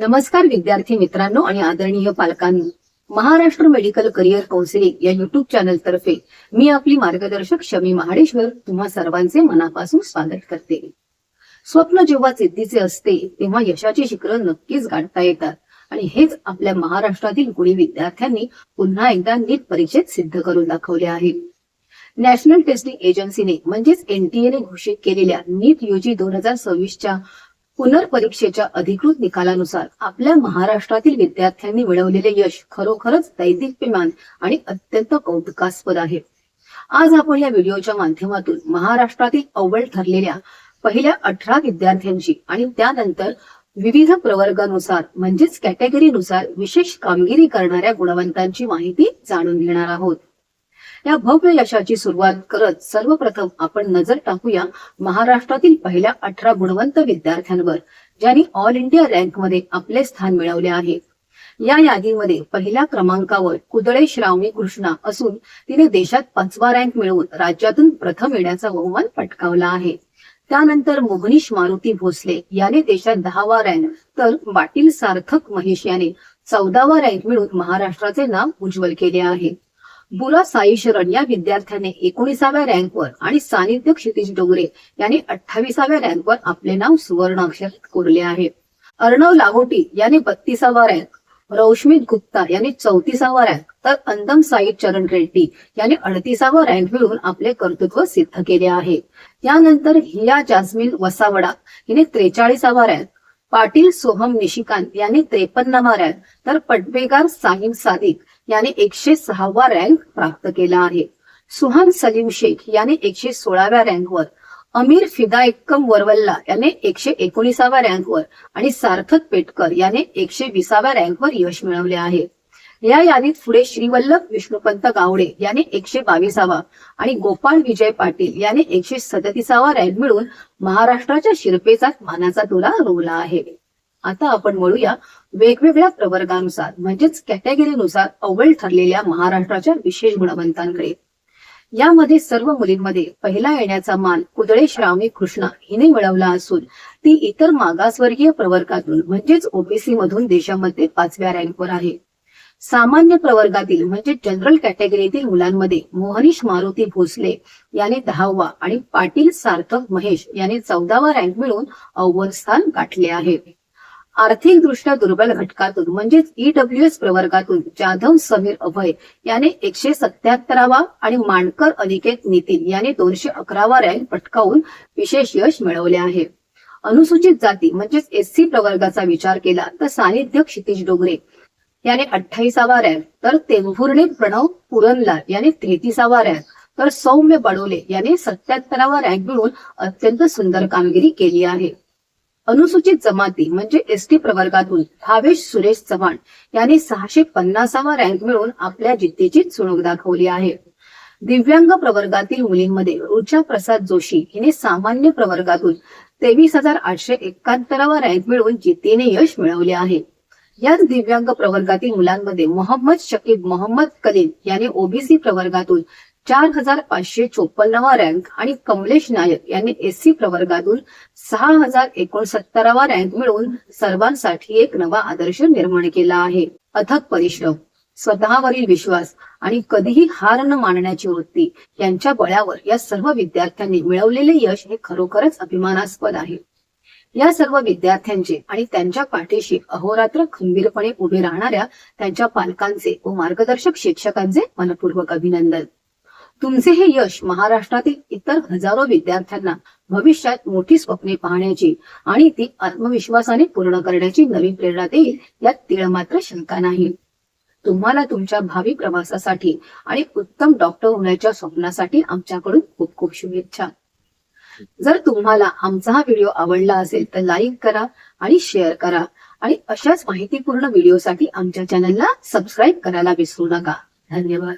नमस्कार विद्यार्थी मित्रांनो आणि आदरणीय पालकांनो, महाराष्ट्र मेडिकल करिअर काउन्सिलिंग या युट्यूब चॅनल तर्फे मी आपली मार्गदर्शक शमी महाडेश्वर तुम्हा सर्वांचे मनापासून स्वागत करते। स्वप्न जेव्हा सिद्धीचे असते तेव्हा यशाची शिखरं नक्कीच गाठता येतात आणि हेच आपल्या महाराष्ट्रातील गुणी विद्यार्थ्यांनी पुन्हा एकदा नीट परीक्षेत सिद्ध करून दाखवले आहे। नॅशनल टेस्टिंग एजन्सीने म्हणजेच NTA ने घोषित केलेल्या नीट UG 2026च्या पुनर्परीक्षेच्या अधिकृत निकालानुसार आपल्या महाराष्ट्रातील विद्यार्थ्यांनी मिळवलेले यश खरोखरच दैदिप्यमान आणि अत्यंत कौतुकास्पद आहे। आज आपण या व्हिडिओच्या माध्यमातून महाराष्ट्रातील अव्वल ठरलेल्या पहिल्या 18 विद्यार्थ्यांची आणि त्यानंतर विविध प्रवर्गानुसार म्हणजेच कॅटेगरीनुसार विशेष कामगिरी करणाऱ्या गुणवंतांची माहिती जाणून घेणार आहोत। या भव्य यशाची सुरुवात करत सर्वप्रथम आपण नजर टाकूया महाराष्ट्रातील पहिल्या 18 गुणवंत विद्यार्थ्यांवर ज्यांनी ऑल इंडिया रँक मध्ये आपले स्थान मिळवले आहे। या यादीमध्ये पहिल्या क्रमांकावर कुदळे श्रावणी कृष्णा असून तिने देशात 5वा रँक मिळवून राज्यातून प्रथम येण्याचा बहुमान पटकावला आहे। त्यानंतर मोगनीश मारुती भोसले याने देशात 10वा रँक तर पाटील सार्थक महेश याने 14वा रँक मिळवून महाराष्ट्राचे नाव उज्ज्वल केले आहे। बुरा साई शरण या विद्यार्थ्याने 19व्या रँकवर आणि सानिध्य क्षितिज डोंगरे यांनी 28व्या रँकवर आपले नाव सुवर्ण अक्षरात कोरले आहे। अर्णव लागोटी याने 32वा रँक, रौश्मित गुप्ता याने 34वा रँक तर अंदम साई चरण रेड्डी याने 38वा रँक मिळवून आपले कर्तृत्व सिद्ध केले आहे। त्यानंतर हिया जास्मिन वसावडा हिने 43वा रँक, पाटील सोहम निशिकांत याने 53वा रँक तर पटवेगार साहिम सादिक याने 106वा रँक प्राप्त केला आहे। सुहान सलीम शेख याने 116व्या रँकवर, अमीर फिदायक्कम वरवल्ला याने 119व्या रँकवर आणि सार्थक पेटकर याने 120व्या रँकवर यश मिळवले आहे। या यादीत पुढे श्रीवल्लभ विष्णुपंत गावडे याने 122वा आणि गोपाळ विजय पाटील याने 137वा रँक मिळवून महाराष्ट्राच्या शिरपेचात मानाचा तुरा रोवला आहे। आता आपण वळूया वेगवेगळ्या प्रवर्गानुसार म्हणजेच कॅटेगरीनुसार अव्वल ठरलेल्या महाराष्ट्राच्या विशेष गुणवंतांकडे। यामध्ये सर्व मुलींमध्ये पहिला येण्याचा मान कुदळे श्रावणी कृष्णा हिने मिळवला असून ती इतर मागासवर्गीय प्रवर्गातून म्हणजेच OBC मधून देशामध्ये 5व्या रँकवर आहे। सामान्य प्रवर्गातील म्हणजे जनरल कॅटेगरीतील मुलांमध्ये मोहनीश मारुती भोसले याने 10वा आणि पाटील सार्थक महेश याने 14वा रँक मिळवून अव्वल स्थान गाठले आहे। आर्थिक दृष्ट्या दुर्बल घटकातून म्हणजेच EWS प्रवर्गातून जाधव समीर अभय याने 177वा आणि मांडकर अनिकेत नितीन याने 211वा रँक पटकावून विशेष यश मिळवले आहे। अनुसूचित जाती म्हणजेच SC प्रवर्गाचा विचार केला तर सानिध्य क्षितिज डोंगरे याने 28वा रँक तर तेंभुर्णे प्रणव पुरनलाल याने 33वा रँक तर सौम्य बडोले याने 77वा रँक मिळवून अत्यंत सुंदर कामगिरी केली आहे। अनुसूचित जमाती म्हणजे ST प्रवर्गातून भावेश सुरेश चव्हाण याने 650वा रँक मिळवून आपल्या जिद्दीची चुणूक दाखवली आहे। दिव्यांग प्रवर्गातील मुलींमध्ये रुचा प्रसाद जोशी हिने सामान्य प्रवर्गातून 23,871वा रँक मिळवून जिद्दीने यश मिळवले आहे। याच दिव्यांग प्रवर्गातील मुलांमध्ये मोहम्मद शकीब मोहम्मद कलीम याने OBC प्रवर्गातून 4,554वा रँक आणि कमलेश नायक यांनी SC प्रवर्गातून 6,069वा रँक मिळवून सर्वांसाठी एक नवा आदर्श निर्माण केला आहे। अथक परिश्रम, स्वतःवरील विश्वास आणि कधीही हार न मानण्याची वृत्ती यांच्या बळावर या सर्व विद्यार्थ्यांनी मिळवलेले यश हे खरोखरच अभिमानास्पद आहे। या सर्व विद्यार्थ्यांचे आणि त्यांच्या पाठीशी अहोरात्र खंबीरपणे उभे राहणाऱ्या त्यांच्या पालकांचे व मार्गदर्शक शिक्षकांचे मनपूर्वक अभिनंदन। तुमचे हे यश महाराष्ट्रातील इतर हजारो विद्यार्थ्यांना भविष्यात मोठी स्वप्ने पाहण्याची आणि ती आत्मविश्वासाने पूर्ण करण्याची नवी प्रेरणा देईल यात तीळ मात्र शंका नाही। तुम्हाला तुमच्या भावी प्रवासासाठी आणि उत्तम डॉक्टर होण्याच्या स्वप्नासाठी आमच्याकडून खूप खूप शुभेच्छा। जर तुम्हाला आमचा हा व्हिडिओ आवडला असेल तर लाईक करा आणि शेअर करा आणि अशाच माहितीपूर्ण व्हिडिओसाठी आमच्या चॅनलला सबस्क्राईब करायला विसरू नका। धन्यवाद।